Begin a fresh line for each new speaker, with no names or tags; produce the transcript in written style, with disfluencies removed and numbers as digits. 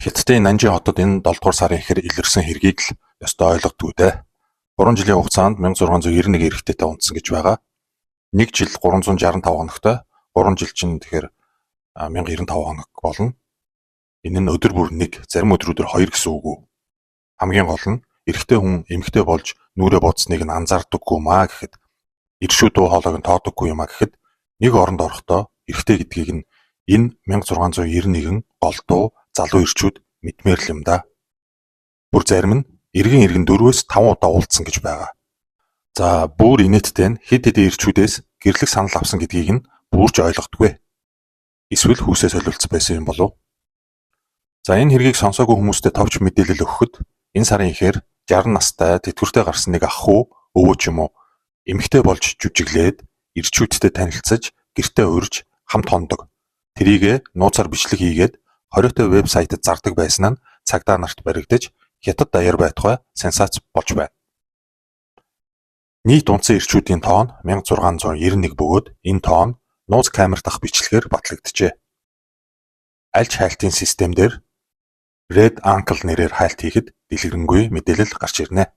Хятадын Нанжин хотод энэ 7 дугаар сарын ихэр илэрсэн хэргийг л ёстой ойлгодгүй дээ. 3 жилийн хугацаанд 1691 эрэгтэйтэй унтсан гэж байгаа. 1 жил 365 хоногтой, 3 жил чинь тэгэхээр 1095 хоног болно. Энэ нь өдөр бүр 1, зарим өдрүүдөр 2 гэсэн үг үү. Хамгийн гол нь эрэгтэй хүн эмэгтэй болж нүрээ бодсныг нь анзаардаггүй маа гэхэд, иршүү дуу хоолойг нь тоодоггүй юм а гэхэд, нэг оронд орохдоо эрэгтэй гэдгийг нь энэ 1691 гол дуу залуу ирчүүд мэдмээр л юм да. Бүр зарим нь эргэн 4-5 удаа уулзсан гэж байгаа. За бүр инээдтэй нь хэд хэдэн ирчүүдээс гэрлэх санал авсан гэдгийг нь бүрж ойлгодгүй. Эсвэл хүүсээ солилцсон байсан юм болов. За энэ хэргийг сонсоогүй хүмүүстээ товч мэдээлэл өгөхөд энэ сарын ихээр 60 настай тэтгэвртэй гарсан нэг ах уу өвөө ч юм уу эмэгтэй болж жүжиглээд ирчүүдтэй танилцаж гэртээ урьж хамт хондог. Тэрийгэ нууцаар бичлэг хийгээд хориотой вебсайтад зардаг байсан нь цагдаа нарт баригдаж хятад даяар байтугай сенсац болж байна. Нийт унтсан ирчүүдийн тоон 1691 бөгөөд энэ тоон нууц камер дах бичлэгээр батлагджээ. Альж хайлтын системээр Red Uncle нэрээр хайлт хийхэд дэлгэрэнгүй мэдээлэл гарч ирнэ.